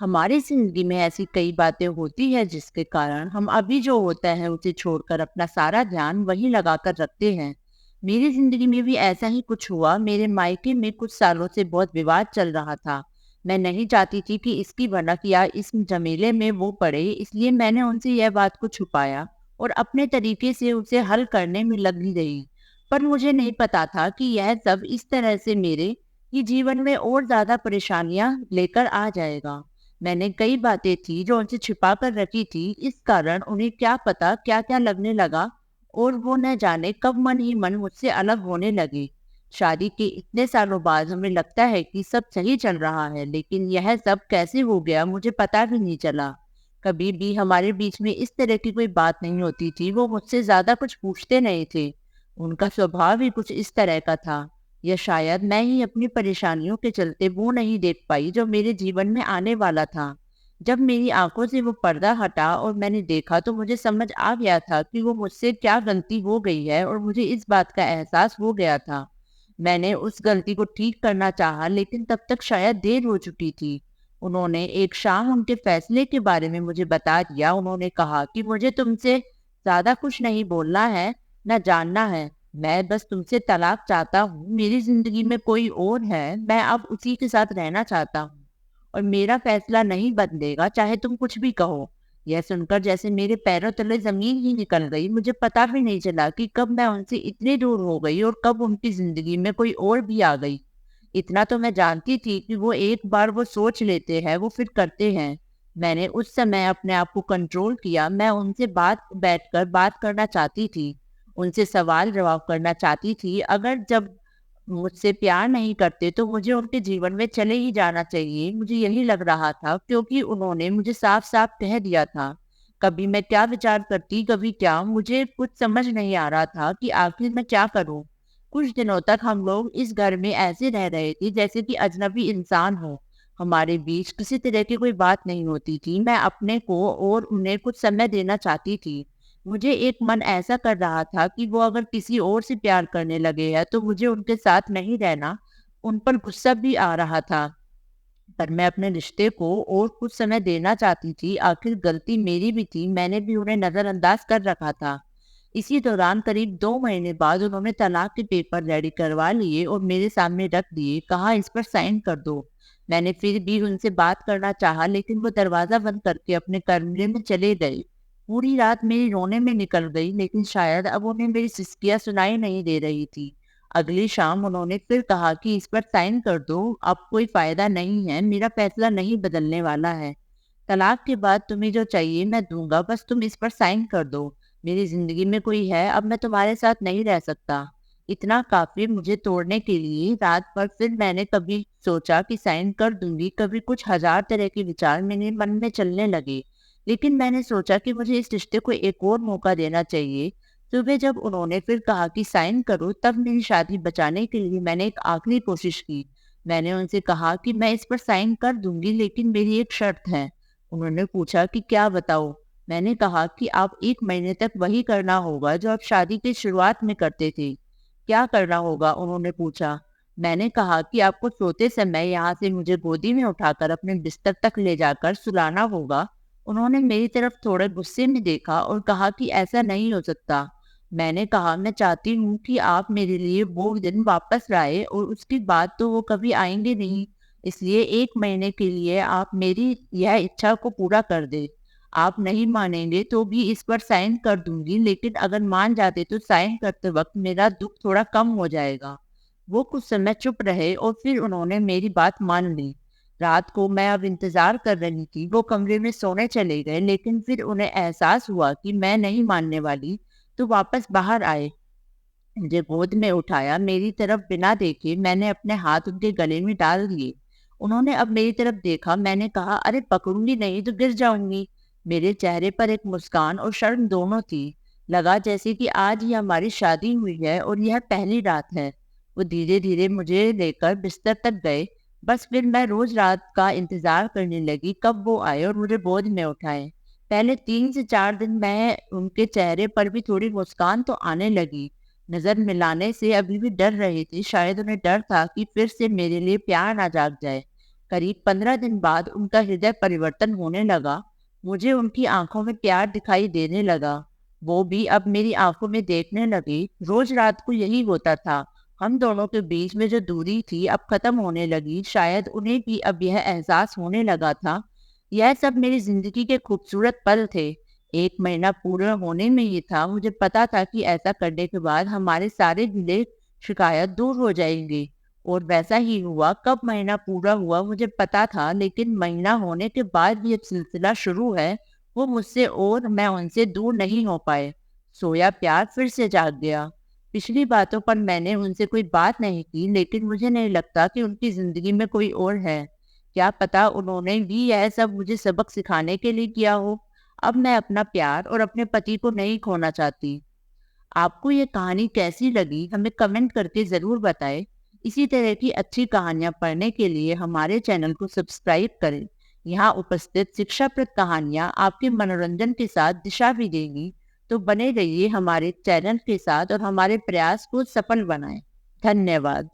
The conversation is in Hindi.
हमारी जिंदगी में ऐसी कई बातें होती है जिसके कारण हम अभी जो होता है उसे छोड़कर अपना सारा ध्यान वहीं लगाकर रखते हैं। मेरी जिंदगी में भी ऐसा ही कुछ हुआ। मेरे मायके में कुछ सालों से बहुत विवाद चल रहा था। मैं नहीं चाहती थी कि इसकी भनक या इस झमेले में वो पड़े, इसलिए मैंने उनसे यह बात को छुपाया और अपने तरीके से उसे हल करने में लगी रही। पर मुझे नहीं पता था कि यह सब इस तरह से मेरे ही जीवन में और ज्यादा परेशानियां लेकर आ जाएगा। मैंने कई बातें थी जो उनसे छिपा कर रखी थी, इस कारण उन्हें क्या पता क्या क्या लगने लगा और वो न जाने कब मन ही मन मुझसे अलग होने लगे। शादी के इतने सालों बाद हमें लगता है कि सब सही चल रहा है, लेकिन यह सब कैसे हो गया मुझे पता भी नहीं चला। कभी भी हमारे बीच में इस तरह की कोई बात नहीं होती थी। वो मुझसे ज्यादा कुछ पूछते नहीं थे। उनका स्वभाव ही कुछ इस तरह का था। या शायद मैं ही अपनी परेशानियों के चलते वो नहीं देख पाई जो मेरे जीवन में आने वाला था। जब मेरी आंखों से वो पर्दा हटा और मैंने देखा तो मुझे समझ आ गया था कि वो मुझसे क्या गलती हो गई है, और मुझे इस बात का एहसास हो गया था। मैंने उस गलती को ठीक करना चाहा, लेकिन तब तक शायद देर हो चुकी थी। उन्होंने एक शाम उनके फैसले के बारे में मुझे बता दिया। उन्होंने कहा कि मुझे तुमसे ज्यादा कुछ नहीं बोलना है, न जानना है। मैं बस तुमसे तलाक चाहता हूँ। मेरी जिंदगी में कोई और है, मैं अब उसी के साथ रहना चाहता हूँ और मेरा फैसला नहीं बदलेगा, चाहे तुम कुछ भी कहो। यह सुनकर जैसे मेरे पैरों तले जमीन ही निकल गई। मुझे पता भी नहीं चला कि कब मैं उनसे इतनी दूर हो गई और कब उनकी जिंदगी में कोई और भी आ गई। इतना तो मैं जानती थी कि वो एक बार वो सोच लेते हैं वो फिर करते हैं। मैंने उस समय अपने आप को कंट्रोल किया। मैं उनसे बैठकर बात करना चाहती थी, उनसे सवाल जवाब करना चाहती थी। अगर जब मुझसे प्यार नहीं करते तो मुझे उनके जीवन में चले ही जाना चाहिए, मुझे यही लग रहा था, क्योंकि उन्होंने मुझे साफ साफ कह दिया था। कभी मैं क्या विचार करती, कभी क्या, मुझे कुछ समझ नहीं आ रहा था कि आखिर मैं क्या करूं। कुछ दिनों तक हम लोग इस घर में ऐसे रह रहे थे जैसे कि अजनबी इंसान हो। हमारे बीच किसी तरह की कोई बात नहीं होती थी। मैं अपने को और उन्हें कुछ समय देना चाहती थी। मुझे एक मन ऐसा कर रहा था कि वो अगर किसी और से प्यार करने लगे हैं तो मुझे उनके साथ नहीं रहना। उन पर गुस्सा भी आ रहा था, पर मैं अपने रिश्ते को और कुछ समय देना चाहती थी। आखिर गलती मेरी भी थी, मैंने भी उन्हें नजरअंदाज कर रखा था। इसी दौरान करीब 2 महीने बाद उन्होंने तलाक के पेपर रेडी करवा लिए और मेरे सामने रख दिए। कहा, इस पर साइन कर दो। मैंने फिर भी उनसे बात करना चाहा, लेकिन वो दरवाजा बंद करके अपने कमरे में चले गए। पूरी रात मेरी रोने में निकल गई, लेकिन शायद अब उन्हें मेरी सिसकियां सुनाई नहीं दे रही थी। अगली शाम उन्होंने फिर कहा कि इस पर साइन कर दो, अब कोई फायदा नहीं है, मेरा फैसला नहीं बदलने वाला है। तलाक के बाद तुम्हें जो चाहिए मैं दूंगा, बस तुम इस पर साइन कर दो। मेरी जिंदगी में कोई है, अब मैं तुम्हारे साथ नहीं रह सकता। इतना काफी मुझे तोड़ने के लिए। रात भर फिर मैंने कभी सोचा कि साइन कर दूंगी, कभी कुछ हजार तरह के विचार मेरे मन में चलने लगे। लेकिन मैंने सोचा कि मुझे इस रिश्ते को एक और मौका देना चाहिए। सुबह जब उन्होंने फिर कहा कि साइन करो, तब मेरी शादी बचाने के लिए मैंने एक आखिरी कोशिश की। मैंने उनसे कहा कि मैं इस पर साइन कर दूंगी, लेकिन मेरी एक शर्त है। उन्होंने पूछा कि क्या, बताओ। मैंने कहा कि आप 1 महीने तक वही करना होगा जो आप शादी की शुरुआत में करते थे। क्या करना होगा, उन्होंने पूछा। मैंने कहा कि आपको सोते समय यहाँ से मुझे गोदी में उठाकर अपने बिस्तर तक ले जाकर सुलाना होगा। उन्होंने मेरी तरफ थोड़े गुस्से में देखा और कहा कि ऐसा नहीं हो सकता। मैंने कहा, मैं चाहती हूँ कि आप मेरे लिए वो दिन वापस लाए, और उसके बाद तो वो कभी आएंगे नहीं। इसलिए 1 महीने के लिए आप मेरी यह इच्छा को पूरा कर दे। आप नहीं मानेंगे तो भी इस पर साइन कर दूंगी, लेकिन अगर मान जाते तो साइन करते वक्त मेरा दुख थोड़ा कम हो जाएगा। वो कुछ समय चुप रहे और फिर उन्होंने मेरी बात मान ली। रात को मैं अब इंतजार कर रही थी। वो कमरे में सोने चले गए, लेकिन फिर उन्हें एहसास हुआ कि मैं नहीं मानने वाली, तो वापस बाहर आए। मुझे गोद में उठाया, मेरी तरफ बिना देखे मैंने अपने हाथ उनके गले में डाल दिए। उन्होंने अब मेरी तरफ देखा। मैंने कहा, अरे पकड़ूंगी नहीं तो गिर जाऊंगी। मेरे चेहरे पर एक मुस्कान और शर्म दोनों थी। लगा जैसे कि आज ही हमारी शादी हुई है और यह पहली रात है। वो धीरे धीरे मुझे लेकर बिस्तर तक गए। बस फिर मैं रोज रात का इंतजार करने लगी कब वो आए और मुझे गोद में उठाए। पहले 3 से 4 दिन मैं उनके चेहरे पर भी थोड़ी मुस्कान तो आने लगी। नजर मिलाने से अभी भी डर रही थी। शायद उन्हें डर था कि फिर से मेरे लिए प्यार ना जाग जाए। करीब 15 दिन बाद उनका हृदय परिवर्तन होने लगा। मुझे उनकी आंखों में प्यार दिखाई देने लगा। वो भी अब मेरी आंखों में देखने लगी। रोज रात को यही होता था। हम दोनों के बीच में जो दूरी थी अब खत्म होने लगी। शायद उन्हें भी अब यह एहसास होने लगा था। यह सब मेरी जिंदगी के खूबसूरत पल थे। 1 महीना पूरा होने में ही था। मुझे पता था कि ऐसा करने के बाद हमारे सारे गिले शिकायत दूर हो जाएंगे। और वैसा ही हुआ। कब महीना पूरा हुआ मुझे पता था, लेकिन महीना होने के बाद भी अब सिलसिला शुरू है। वो मुझसे और मैं उनसे दूर नहीं हो पाए। सोया प्यार फिर से जाग गया। पिछली बातों पर मैंने उनसे कोई बात नहीं की, लेकिन मुझे नहीं लगता कि उनकी जिंदगी में कोई और है। क्या पता उन्होंने भी यह सब मुझे सबक सिखाने के लिए किया हो। अब मैं अपना प्यार और अपने पति को नहीं खोना चाहती। आपको ये कहानी कैसी लगी हमें कमेंट करके ज़रूर बताएं। इसी तरह की अच्छी कहानियाँ पढ़ने के लिए हमारे चैनल को सब्सक्राइब करें। यहाँ उपस्थित शिक्षाप्रद कहानियाँ आपके मनोरंजन के साथ दिशा भी देंगी। तो बने रहिए हमारे चैनल के साथ और हमारे प्रयास को सफल बनाएं। धन्यवाद।